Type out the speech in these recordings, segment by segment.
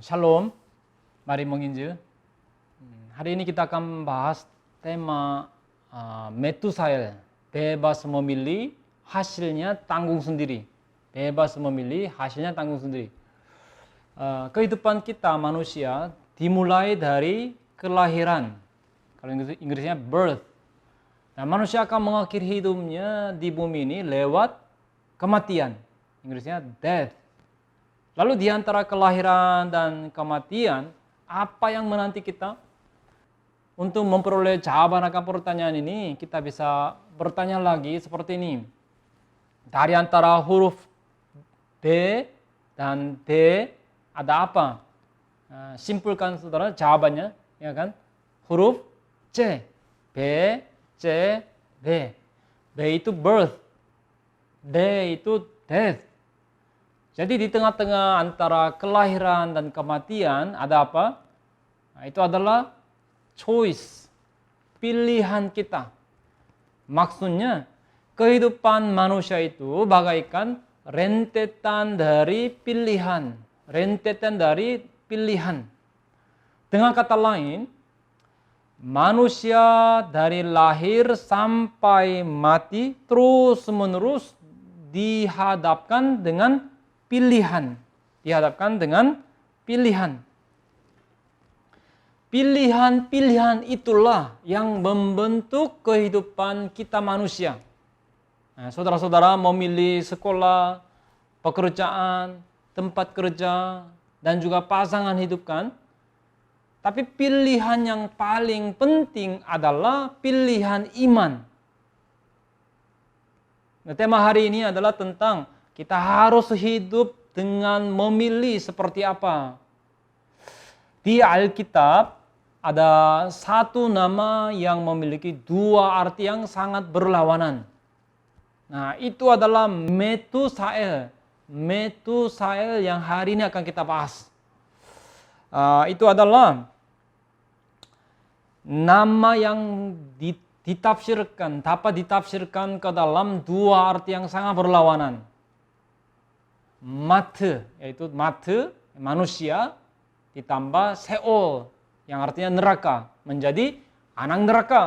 Shalom, mari menginjil. Hari ini kita akan bahas tema Metusael, bebas memilih, hasilnya tanggung sendiri. Bebas memilih, hasilnya tanggung sendiri. Kehidupan kita manusia dimulai dari kelahiran. Kalau Inggrisnya birth. Nah, manusia akan mengakhiri hidupnya di bumi ini lewat kematian. Inggrisnya death. Lalu di antara kelahiran dan kematian, apa yang menanti kita? Untuk memperoleh jawaban akan pertanyaan ini, kita bisa bertanya lagi seperti ini. Dari antara huruf B dan D ada apa? Simpulkan saudara jawabannya, ya kan? Huruf C, B, C, D. B itu birth, D itu death. Jadi di tengah-tengah antara kelahiran dan kematian ada apa? Nah, itu adalah choice, pilihan kita. Maksudnya kehidupan manusia itu bagaikan rentetan dari pilihan. Rentetan dari pilihan. Dengan kata lain, manusia dari lahir sampai mati terus-menerus dihadapkan dengan pilihan. Dihadapkan dengan pilihan. Pilihan-pilihan itulah yang membentuk kehidupan kita manusia. Nah, saudara-saudara memilih sekolah, pekerjaan, tempat kerja, dan juga pasangan hidup kan? Tapi pilihan yang paling penting adalah pilihan iman. Nah, tema hari ini adalah tentang kita harus hidup dengan memilih seperti apa. Di Alkitab ada satu nama yang memiliki dua arti yang sangat berlawanan. Nah, itu adalah Metusael. Metusael yang hari ini akan kita bahas. Itu adalah nama yang dapat ditafsirkan ke dalam dua arti yang sangat berlawanan. Mate, yaitu mate, manusia, ditambah Seol, yang artinya neraka, menjadi anak neraka.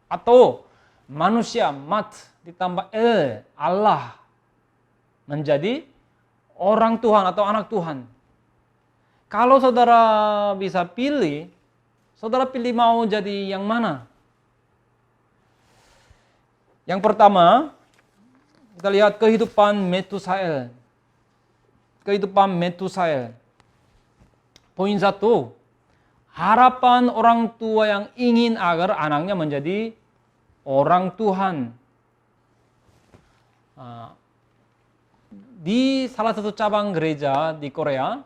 Atau manusia, mat, ditambah Allah, menjadi orang Tuhan atau anak Tuhan. Kalau saudara bisa pilih, saudara pilih mau jadi yang mana? Yang pertama, kita lihat kehidupan Metusael. Kehidupan Metusael. Poin 1, harapan orang tua yang ingin agar anaknya menjadi orang Tuhan. Di salah satu cabang gereja di Korea,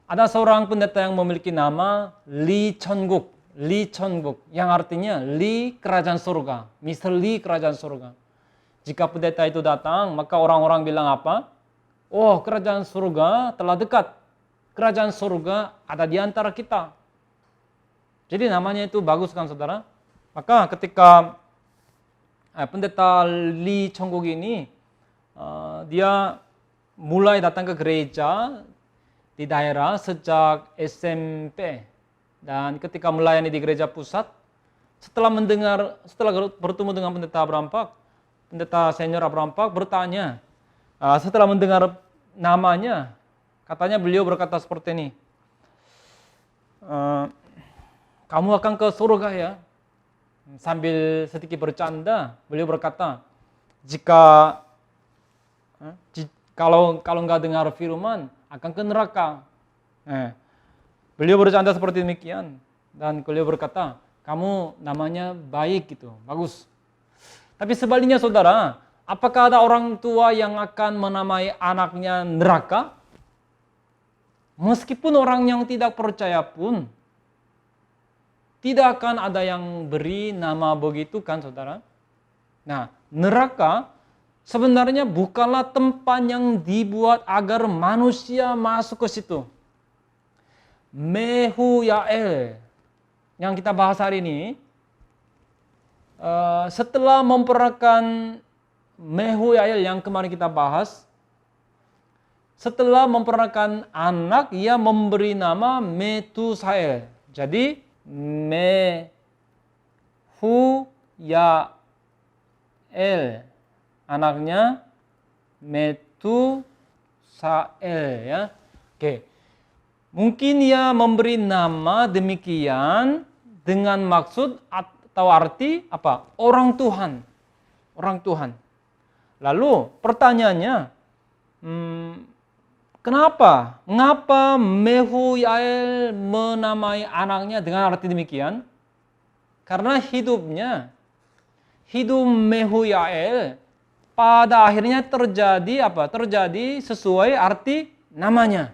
ada seorang pendeta yang memiliki nama Lee Chun-guk. Lee Chun-guk, yang artinya Lee Kerajaan Surga. Mr. Lee Kerajaan Surga. Jika pendeta itu datang, maka orang-orang bilang apa? Oh, kerajaan surga telah dekat. Kerajaan surga ada di antara kita. Jadi namanya itu bagus kan saudara? Maka ketika pendeta Lee Chun-guk ini, dia mulai datang ke gereja di daerah sejak SMP. Dan ketika melayani di gereja pusat, setelah bertemu dengan pendeta Abraham Pak, pendeta senior Abraham Pak bertanya, setelah mendengar namanya, katanya beliau berkata seperti ini, kamu akan ke surga ya? Sambil sedikit bercanda, beliau berkata, kalau nggak dengar firman, akan ke neraka. Beliau bercanda seperti demikian, dan beliau berkata, kamu namanya baik gitu, bagus. Tapi sebaliknya saudara, apakah ada orang tua yang akan menamai anaknya neraka? Meskipun orang yang tidak percaya pun, tidak akan ada yang beri nama begitu kan saudara? Nah, neraka sebenarnya bukanlah tempat yang dibuat agar manusia masuk ke situ. Mehuyael yang kita bahas hari ini, setelah memperakan Mehuyael yang kemarin kita bahas, setelah memperanakan anak, ia memberi nama Metusael. Jadi Mehuyael, anaknya Metusael, ya. Oke. Mungkin ia memberi nama demikian dengan maksud atau arti apa? Orang Tuhan. Orang Tuhan. Lalu pertanyaannya, kenapa? Mengapa Mehuyael menamai anaknya dengan arti demikian? Karena hidup Mehuyael pada akhirnya terjadi apa? Terjadi sesuai arti namanya.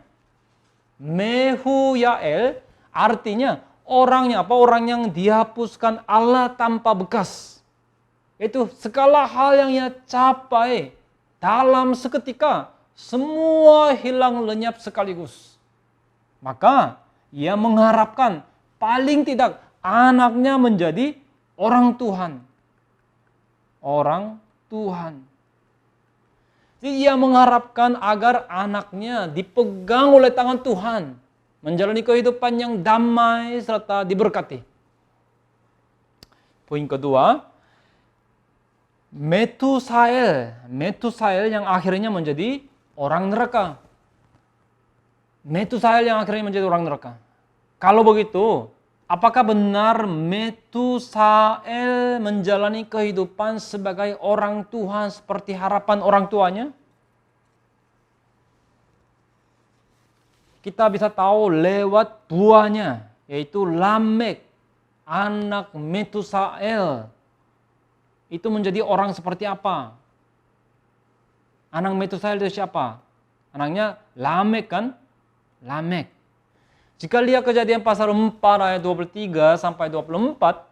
Mehuyael artinya orangnya apa? Orang yang dihapuskan Allah tanpa bekas. Itu segala hal yang ia capai dalam seketika, semua hilang lenyap sekaligus. Maka ia mengharapkan paling tidak anaknya menjadi orang Tuhan. Orang Tuhan. Jadi ia mengharapkan agar anaknya dipegang oleh tangan Tuhan, menjalani kehidupan yang damai serta diberkati. Poin kedua, Metusael yang akhirnya menjadi orang neraka. Metusael yang akhirnya menjadi orang neraka. Kalau begitu, apakah benar Metusael menjalani kehidupan sebagai orang Tuhan seperti harapan orang tuanya? Kita bisa tahu lewat buahnya, yaitu Lamek, anak Metusael. Itu menjadi orang seperti apa? Anak Metusael itu siapa? Anaknya Lamek kan? Lamek. Jika lihat Kejadian pasal 4 ayat 23 sampai 24,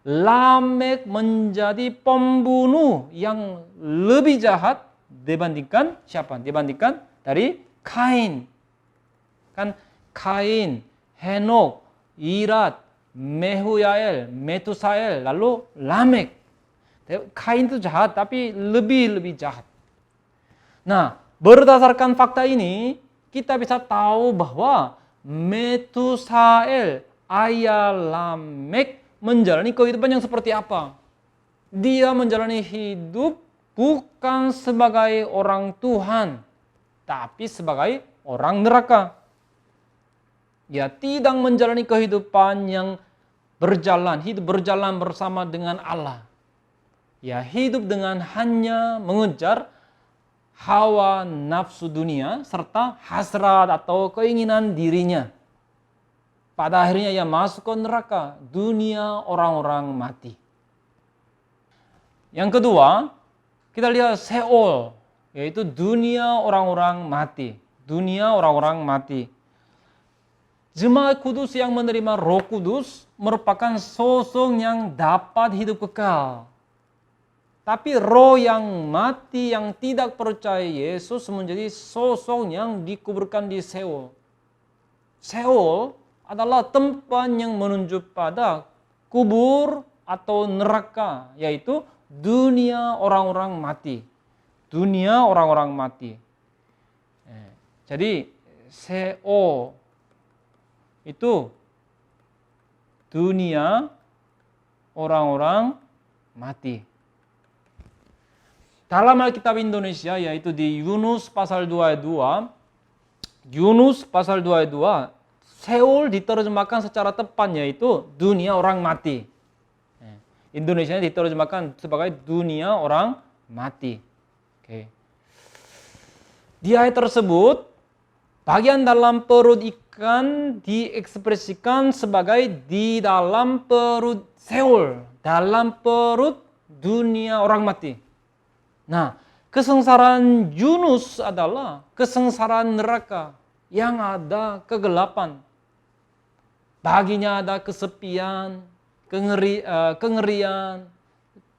Lamek menjadi pembunuh yang lebih jahat dibandingkan siapa? Dibandingkan dari Kain. Kan Kain, Henok, Irad, Mehuyael, Metusael, lalu Lamek. Kain itu jahat, tapi lebih jahat. Nah, berdasarkan fakta ini, kita bisa tahu bahwa Metusael, ayah Lamek, menjalani kehidupan yang seperti apa. Dia menjalani hidup bukan sebagai orang Tuhan, tapi sebagai orang neraka. Dia tidak menjalani kehidupan yang hidup berjalan bersama dengan Allah. Ya, hidup dengan hanya mengejar hawa nafsu dunia serta hasrat atau keinginan dirinya. Pada akhirnya ia masuk ke neraka, dunia orang-orang mati. Yang kedua, kita lihat Seol, yaitu dunia orang-orang mati. Dunia orang-orang mati. Jemaat kudus yang menerima Roh Kudus merupakan sosok yang dapat hidup kekal. Tapi roh yang mati, yang tidak percaya Yesus menjadi sosok yang dikuburkan di Seol. Seol adalah tempat yang menunjuk pada kubur atau neraka, yaitu dunia orang-orang mati. Dunia orang-orang mati. Jadi Seol itu dunia orang-orang mati. Dalam Alkitab Indonesia, yaitu di Yunus pasal 2 ayat 2, Yunus pasal 2 ayat 2, Seol diterjemahkan secara tepat, yaitu dunia orang mati. Indonesia diterjemahkan sebagai dunia orang mati. Oke. Di ayat tersebut, bagian dalam perut ikan diekspresikan sebagai di dalam perut Seol, dalam perut dunia orang mati. Nah, kesengsaraan Yunus adalah kesengsaraan neraka yang ada kegelapan. Baginya ada kesepian, kengerian,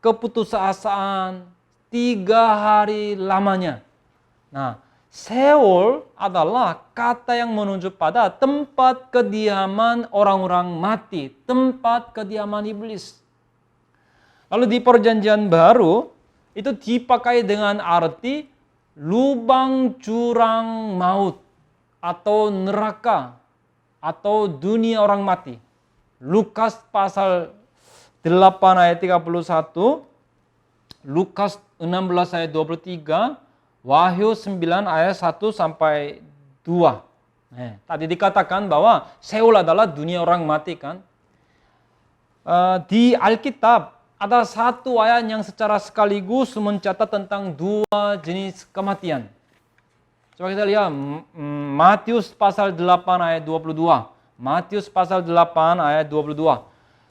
keputusasaan, 3 hari lamanya. Nah, Seol adalah kata yang menunjuk pada tempat kediaman orang-orang mati, tempat kediaman iblis. Lalu di Perjanjian Baru, itu dipakai dengan arti lubang jurang maut atau neraka atau dunia orang mati. Lukas pasal 8 ayat 31, Lukas 16 ayat 23, Wahyu 9 ayat 1 sampai 2. Tadi dikatakan bahwa Seol adalah dunia orang mati kan. Di Alkitab ada satu ayat yang secara sekaligus mencatat tentang dua jenis kematian. Coba kita lihat Matius pasal 8 ayat 22. Matius pasal 8 ayat 22.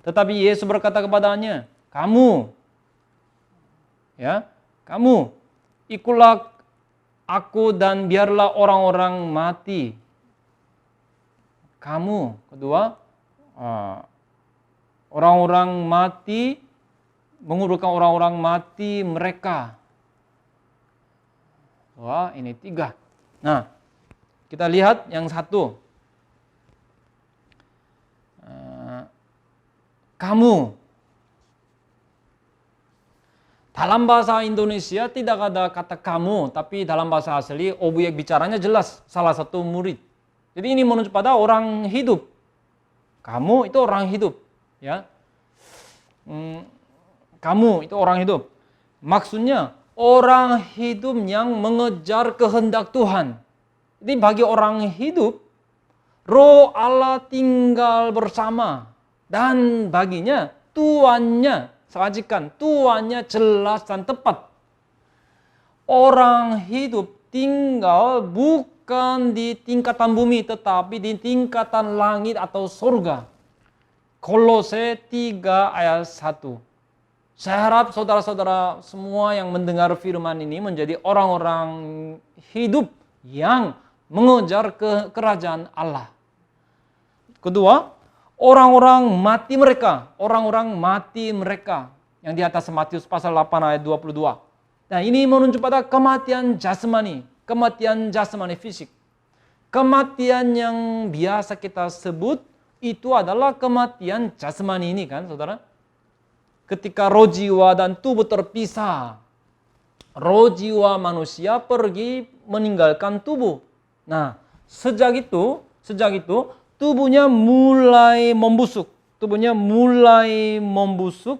Tetapi Yesus berkata kepadanya, kamu ikutlah aku dan biarlah orang-orang mati. Kamu, kedua, orang-orang mati, menguburkan orang-orang mati mereka. Wah, ini 3. Nah, kita lihat yang satu. Kamu. Dalam bahasa Indonesia tidak ada kata kamu, tapi dalam bahasa asli objek bicaranya jelas, salah satu murid. Jadi ini menunjuk pada orang hidup. Kamu itu orang hidup, ya. Kamu itu orang hidup. Maksudnya orang hidup yang mengejar kehendak Tuhan. Jadi bagi orang hidup, Roh Allah tinggal bersama dan baginya tuannya, sajikan tuannya jelas dan tepat. Orang hidup tinggal bukan di tingkatan bumi tetapi di tingkatan langit atau surga. Kolose 3 ayat 1. Saya harap saudara-saudara semua yang mendengar firman ini menjadi orang-orang hidup yang mengejar kerajaan Allah. Kedua, orang-orang mati mereka yang di atas Matius pasal 8 ayat 22. Nah, ini menunjuk pada kematian jasmani fisik. Kematian yang biasa kita sebut itu adalah kematian jasmani ini kan, saudara. Ketika roh jiwa dan tubuh terpisah, roh jiwa manusia pergi meninggalkan tubuh. Nah, sejak itu tubuhnya mulai membusuk.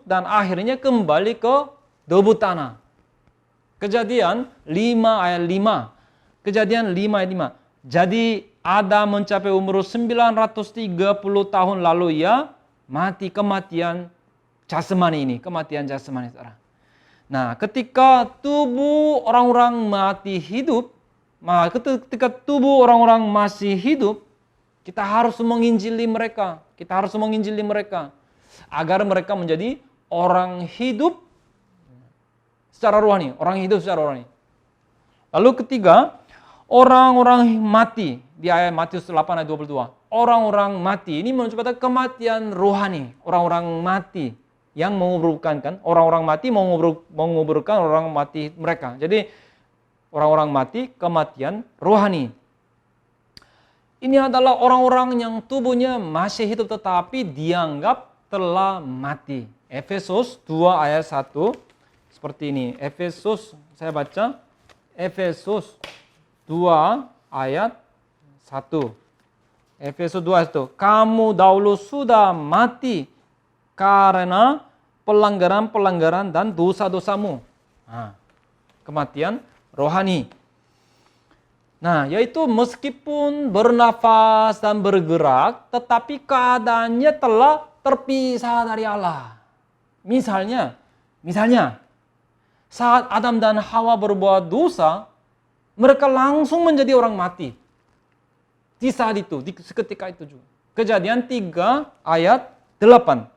Dan akhirnya kembali ke debu tanah. Kejadian 5 ayat 5. Jadi Adam mencapai umur 930 tahun lalu ia mati kematian jasmani. Saudara. Nah, ketika tubuh orang-orang mati hidup, ketika tubuh orang-orang masih hidup, kita harus menginjili mereka. Agar mereka menjadi orang hidup secara rohani. Lalu ketiga, orang-orang mati. Di ayat Matius 8 ayat 22. Orang-orang mati ini menunjuk pada kematian rohani. Orang-orang mati yang menguburkan kan. Orang-orang mati menguburkan orang mati mereka. Jadi orang-orang mati kematian rohani. Ini adalah orang-orang yang tubuhnya masih hidup tetapi dianggap telah mati. Efesus 2 ayat 1 seperti ini. Saya baca. Efesus 2 ayat 1. Efesus 2 ayat 1. Kamu dahulu sudah mati karena pelanggaran-pelanggaran dan dosa-dosamu. Kematian rohani. Nah, yaitu meskipun bernafas dan bergerak, tetapi keadaannya telah terpisah dari Allah. Misalnya, saat Adam dan Hawa berbuat dosa, mereka langsung menjadi orang mati. Di saat itu, seketika itu juga. Kejadian 3 ayat 8.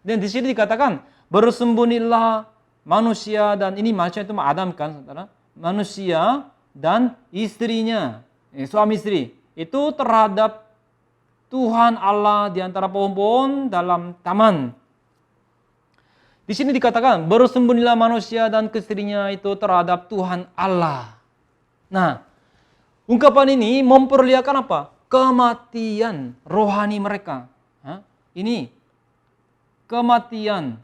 Dan di sini dikatakan, bersembunyilah manusia, dan ini manusia itu Adam kan, saudara? Manusia dan istrinya, suami istri, itu terhadap Tuhan Allah di antara pohon-pohon dalam taman. Di sini dikatakan, bersembunyilah manusia dan istrinya itu terhadap Tuhan Allah. Nah, ungkapan ini memperlihatkan apa? Kematian rohani mereka. Ini kematian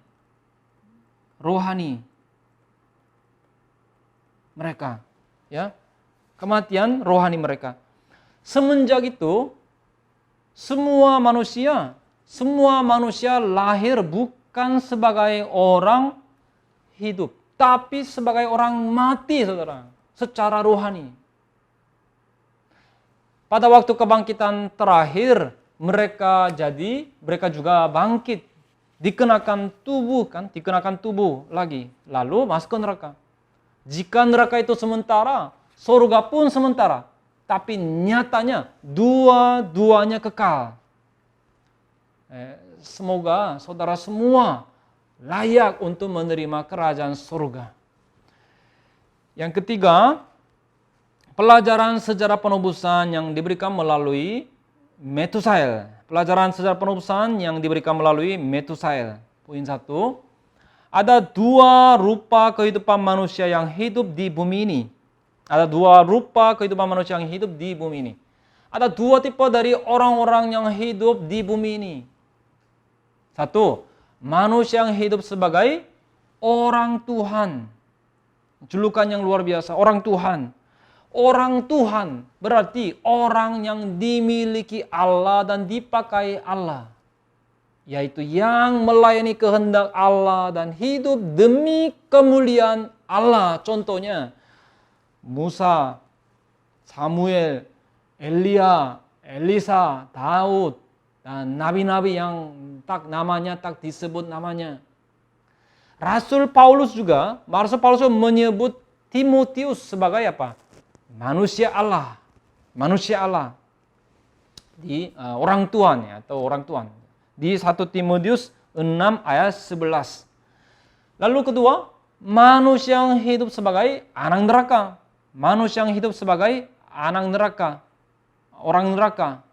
rohani. mereka. Ya, kematian rohani mereka. Semenjak itu, semua manusia lahir bukan sebagai orang hidup, tapi sebagai orang mati, saudara, secara rohani. Pada waktu kebangkitan terakhir, mereka juga bangkit, dikenakan tubuh lagi, lalu masuk ke neraka. Jika neraka itu sementara, surga pun sementara, tapi nyatanya dua-duanya kekal. Semoga saudara semua layak untuk menerima kerajaan surga. Yang ketiga, pelajaran sejarah penebusan yang diberikan melalui Metusael. Pelajaran sejarah penebusan yang diberikan melalui Metusael. Poin 1. Ada dua rupa kehidupan manusia yang hidup di bumi ini. Ada dua rupa kehidupan manusia yang hidup di bumi ini. Ada dua tipe dari orang-orang yang hidup di bumi ini. 1. Manusia yang hidup sebagai orang Tuhan. Julukan yang luar biasa, orang Tuhan. Orang Tuhan berarti orang yang dimiliki Allah dan dipakai Allah. Yaitu yang melayani kehendak Allah dan hidup demi kemuliaan Allah. Contohnya Musa, Samuel, Elia, Elisa, Daud, dan nabi-nabi yang namanya tak disebut namanya. Rasul Paulus juga menyebut Timotius sebagai apa? Manusia Allah. Di orang Tuhan ya, atau orang Tuhan. Di 1 Timotius 6 ayat 11. Lalu kedua, manusia yang hidup sebagai anak neraka. Manusia yang hidup sebagai anak neraka. Orang neraka.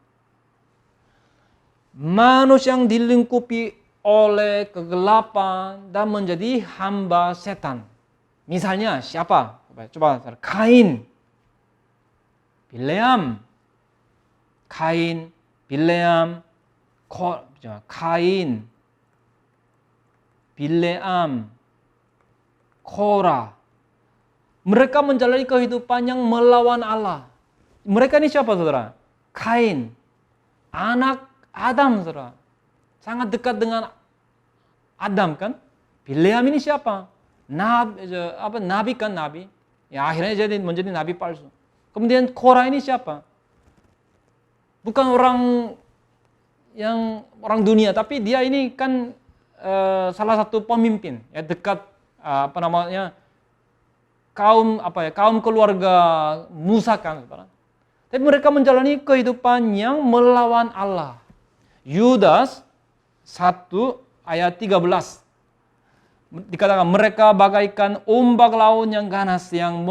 Manusia yang dilingkupi oleh kegelapan dan menjadi hamba setan. Misalnya siapa? Coba Kain, Bileam, Kora. Mereka menjalani kehidupan yang melawan Allah. Mereka ini siapa, saudara? Kain, anak Adam, saudara. Sangat dekat dengan Adam kan? Bileam ini siapa? Nabi kan, nabi. Ya akhirnya menjadi nabi palsu. Kemudian Kora ini siapa? Bukan orang dunia, tapi dia ini kan salah satu pemimpin ya, dekat kaum keluarga Musa kan, saudara. Tapi mereka menjalani kehidupan yang melawan Allah. Yudas 1 ayat 13 dikatakan mereka bagaikan ombak laut yang ganas yang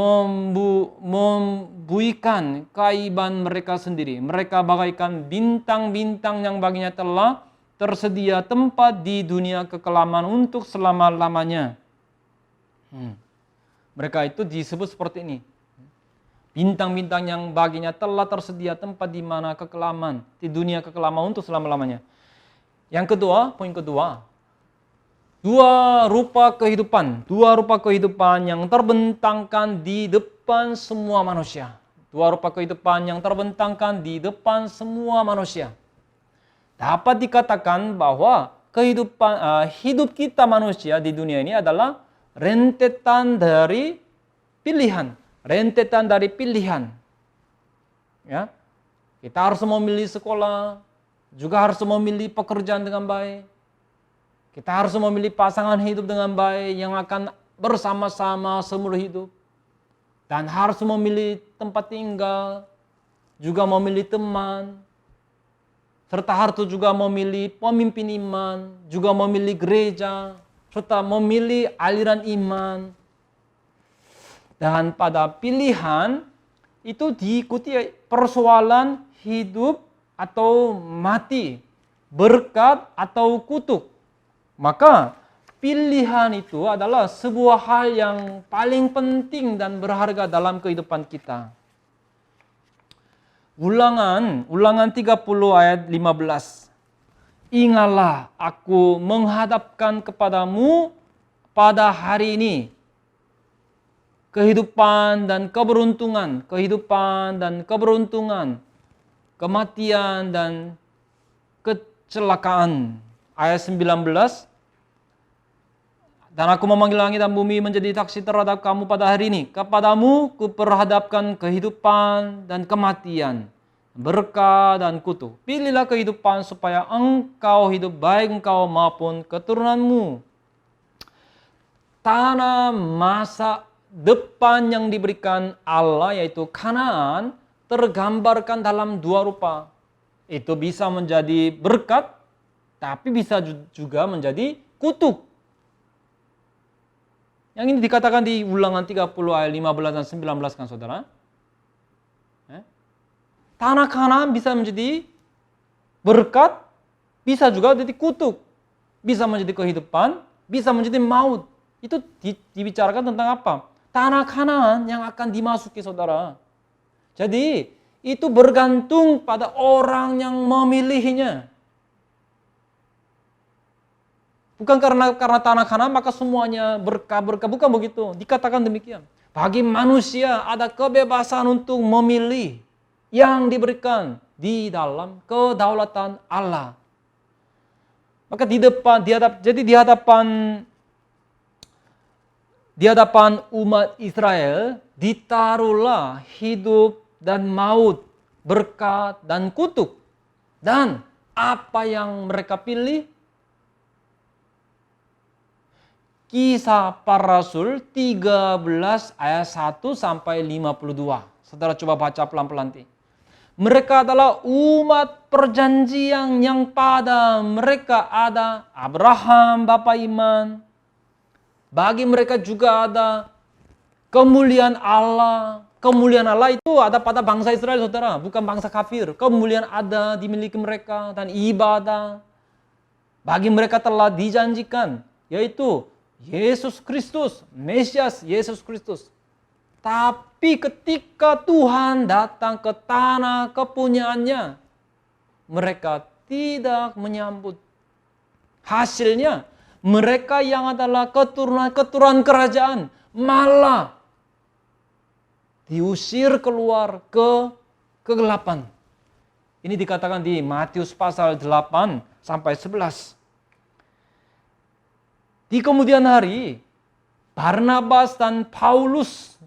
membuikan keaiban mereka sendiri. Mereka bagaikan bintang-bintang yang baginya telah tersedia tempat di dunia kekelaman untuk selama-lamanya. Mereka itu disebut seperti ini. Bintang-bintang yang baginya telah tersedia tempat di mana kekelaman, di dunia kekelaman untuk selama-lamanya. Yang kedua, poin kedua, dua rupa kehidupan yang terbentangkan di depan semua manusia. Dua rupa kehidupan yang terbentangkan di depan semua manusia. Dapat dikatakan bahwa hidup kita manusia di dunia ini adalah rentetan dari pilihan. Ya. Kita harus memilih sekolah, juga harus memilih pekerjaan dengan baik. Kita harus memilih pasangan hidup dengan baik yang akan bersama-sama seumur hidup. Dan harus memilih tempat tinggal, juga memilih teman, serta harus juga memilih pemimpin iman, juga memilih gereja, serta memilih aliran iman. Dan pada pilihan itu diikuti persoalan hidup atau mati, berkat atau kutuk. Maka pilihan itu adalah sebuah hal yang paling penting dan berharga dalam kehidupan kita. Ulangan 30 ayat 15. Ingatlah aku menghadapkan kepadamu pada hari ini kehidupan dan keberuntungan, kehidupan dan keberuntungan, kematian dan kecelakaan. Ayat 19, dan aku memanggil langit dan bumi menjadi saksi terhadap kamu pada hari ini. Kepadamu kuperhadapkan kehidupan dan kematian, berkah dan kutuk. Pilihlah kehidupan supaya engkau hidup, baik engkau maupun keturunanmu. Tanah masa depan yang diberikan Allah, yaitu Kanaan, tergambarkan dalam dua rupa. Itu bisa menjadi berkat, tapi bisa juga menjadi kutuk. Yang ini dikatakan di Ulangan 30 ayat 15 dan 19 kan saudara. Tanah Kanaan bisa menjadi berkat, bisa juga menjadi kutuk. Bisa menjadi kehidupan, bisa menjadi maut. Itu dibicarakan tentang apa? Tanah Kanaan yang akan dimasuki saudara. Jadi itu bergantung pada orang yang memilihnya. Bukan karena tanah Kanaan maka semuanya berkah, bukan begitu. Dikatakan demikian. Bagi manusia ada kebebasan untuk memilih yang diberikan di dalam kedaulatan Allah. Maka di hadapan umat Israel ditaruhlah hidup dan maut, berkat dan kutuk. Dan apa yang mereka pilih? Kisah Para Rasul 13 ayat 1 sampai 52. Saudara coba baca pelan-pelan. Mereka adalah umat perjanjian yang pada mereka ada Abraham, bapa iman. Bagi mereka juga ada kemuliaan Allah. Kemuliaan Allah itu ada pada bangsa Israel, saudara, bukan bangsa kafir. Kemuliaan ada dimiliki mereka dan ibadah. Bagi mereka telah dijanjikan, yaitu Yesus Kristus, Mesias Yesus Kristus. Tapi ketika Tuhan datang ke tanah kepunyaannya, mereka tidak menyambut. Hasilnya, mereka yang adalah keturunan kerajaan malah diusir keluar ke kegelapan. Ini dikatakan di Matius pasal 8 sampai 11. Di kemudian hari, Barnabas dan Paulus,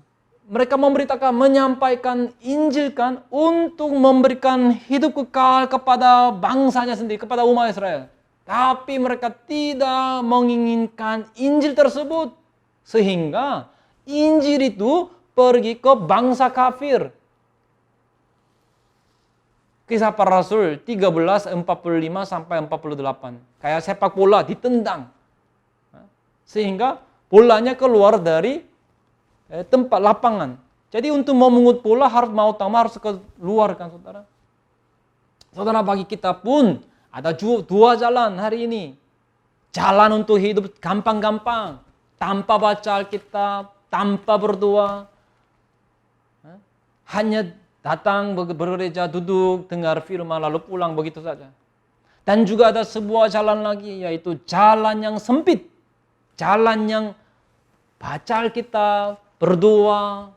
mereka memberitakan, menyampaikan Injil kan untuk memberikan hidup kekal kepada bangsanya sendiri, kepada umat Israel. Tapi mereka tidak menginginkan Injil tersebut. Sehingga Injil itu pergi ke bangsa kafir. Kisah Para Rasul 13, 45 sampai 48. Kayak sepak bola ditendang. Sehingga bolanya keluar dari tempat lapangan. Jadi untuk memungut bola harus harus keluar kan saudara. Saudara, bagi kita pun ada dua jalan hari ini. Jalan untuk hidup gampang-gampang. Tanpa baca Alkitab, tanpa berdoa. Hanya datang bergereja, duduk, dengar firman, lalu pulang begitu saja. Dan juga ada sebuah jalan lagi, yaitu jalan yang sempit. Jalan yang baca Alkitab, berdoa.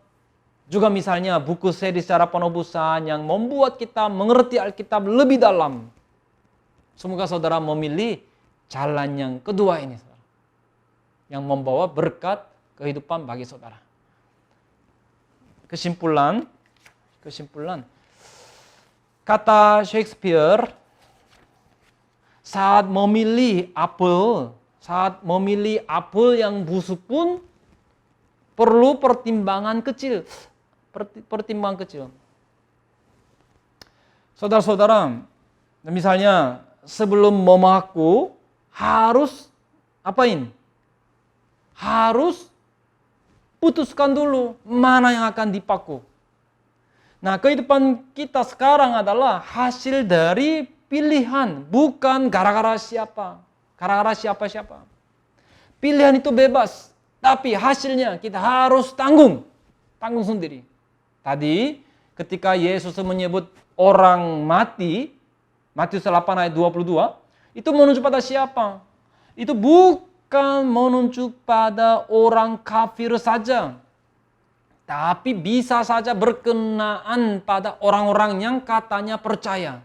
Juga misalnya buku seri secara penebusan yang membuat kita mengerti Alkitab lebih dalam. Semoga saudara memilih jalan yang kedua ini, saudara, yang membawa berkat kehidupan bagi saudara. Kesimpulan, kata Shakespeare, saat memilih apel yang busuk pun perlu pertimbangan kecil. Saudara-saudara, misalnya sebelum memaku harus apain? Harus putuskan dulu mana yang akan dipaku. Nah, kehidupan kita sekarang adalah hasil dari pilihan, bukan gara-gara siapa. Gara-gara siapa-siapa. Pilihan itu bebas, tapi hasilnya kita harus tanggung sendiri. Tadi ketika Yesus menyebut orang mati, Matius 8 ayat 22, itu menunjuk pada siapa? Itu bukan menunjuk pada orang kafir saja. tapi bisa saja berkenaan pada orang-orang yang katanya percaya.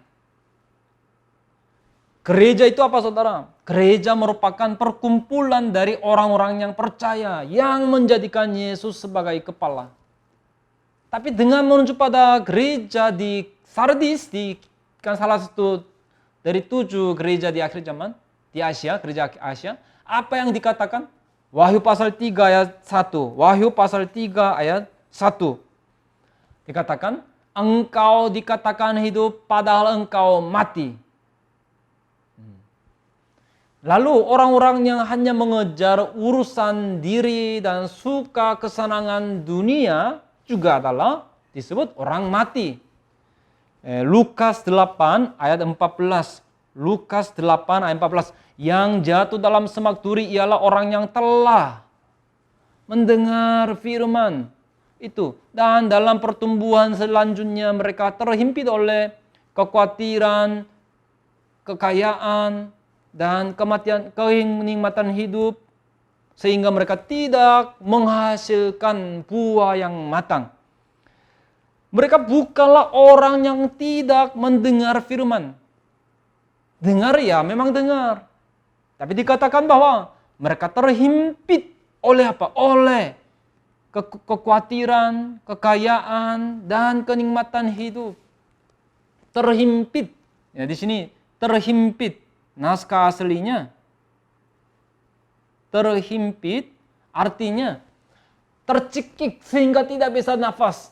Gereja itu apa saudara? Gereja merupakan perkumpulan dari orang-orang yang percaya, yang menjadikan Yesus sebagai kepala. Tapi dengan menuju pada gereja di Sardis, kan salah satu dari 7 gereja di akhir zaman, di Asia, gereja Asia, apa yang dikatakan? Wahyu pasal 3 ayat 1. Wahyu pasal 3 ayat 1. Dikatakan, engkau dikatakan hidup padahal engkau mati. Lalu orang-orang yang hanya mengejar urusan diri dan suka kesenangan dunia juga adalah disebut orang mati. Lukas 8 ayat 14. Lukas 8 ayat 14. Yang jatuh dalam semak duri ialah orang yang telah mendengar firman itu. Dan dalam pertumbuhan selanjutnya mereka terhimpit oleh kekhawatiran, kekayaan, dan kematian, kenikmatan hidup, sehingga mereka tidak menghasilkan buah yang matang. Mereka bukanlah orang yang tidak mendengar firman. Dengar ya, memang dengar. Tapi dikatakan bahwa mereka terhimpit oleh apa? Oleh kekhawatiran, kekayaan, dan kenikmatan hidup. Terhimpit. Ya, di sini terhimpit. Naskah aslinya terhimpit artinya tercekik sehingga tidak bisa nafas.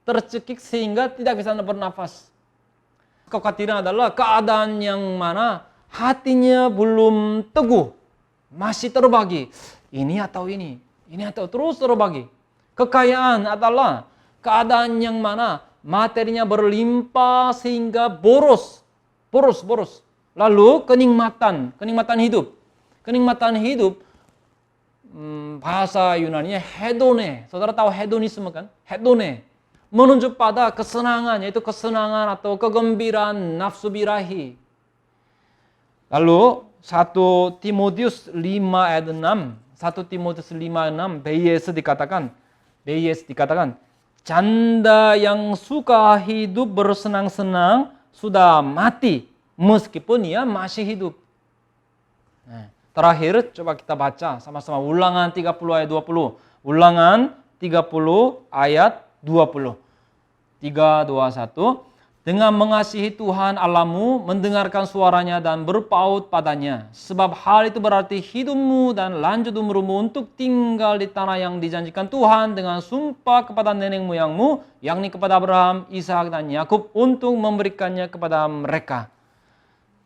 Tercekik sehingga tidak bisa bernafas. Kekhawatiran adalah keadaan yang mana hatinya belum teguh, masih terbagi. Ini atau terus terbagi. Kekayaan adalah keadaan yang mana materinya berlimpah sehingga boros. Lalu kenikmatan hidup. Kenikmatan hidup, bahasa Yunani-nya hedone. Saudara tahu hedonisme kan? Hedone. Menunjuk pada kesenangan, yaitu kesenangan atau kegembiraan nafsu birahi. Lalu 1 Timotius 5 ayat 6. 1 Timotius 5 ayat 6. BYS dikatakan, janda yang suka hidup bersenang-senang sudah mati, meskipun ia masih hidup. Nah, terakhir coba kita baca sama-sama Ulangan 30 ayat 20. Ulangan 30 ayat 20. 3, 2, 1. Dengan mengasihi Tuhan Allahmu, mendengarkan suaranya dan berpaut padanya. Sebab hal itu berarti hidupmu dan lanjut umurmu untuk tinggal di tanah yang dijanjikan Tuhan dengan sumpah kepada nenek moyangmu, yakni kepada Abraham, Ishak dan Yakub, untuk memberikannya kepada mereka.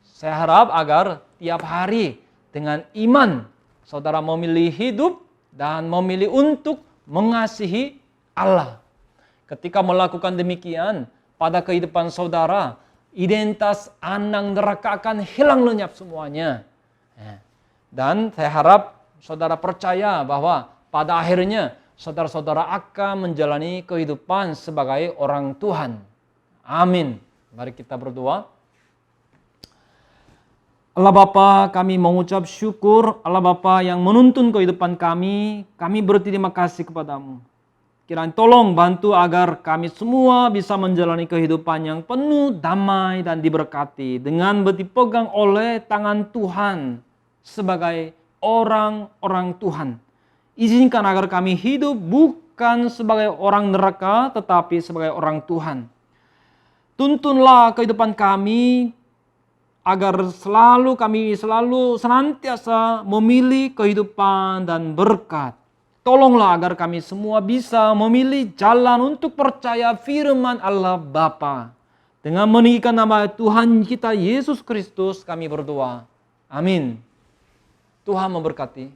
Saya harap agar tiap hari dengan iman saudara memilih hidup dan memilih untuk mengasihi Allah. Ketika melakukan demikian, pada kehidupan saudara, identitas anak neraka akan hilang lenyap semuanya. Dan saya harap saudara percaya bahwa pada akhirnya saudara-saudara akan menjalani kehidupan sebagai orang Tuhan. Amin. Mari kita berdoa. Allah Bapa, kami mengucap syukur. Allah Bapa yang menuntun kehidupan kami berterima kasih kepadamu. Kiranya tolong bantu agar kami semua bisa menjalani kehidupan yang penuh damai dan diberkati dengan dipegang oleh tangan Tuhan sebagai orang-orang Tuhan. Izinkan agar kami hidup bukan sebagai orang neraka tetapi sebagai orang Tuhan. Tuntunlah kehidupan kami agar kami selalu senantiasa memilih kehidupan dan berkat. Tolonglah agar kami semua bisa memilih jalan untuk percaya firman Allah Bapa. Dengan meninggikan nama Tuhan kita Yesus Kristus kami berdoa. Amin. Tuhan memberkati.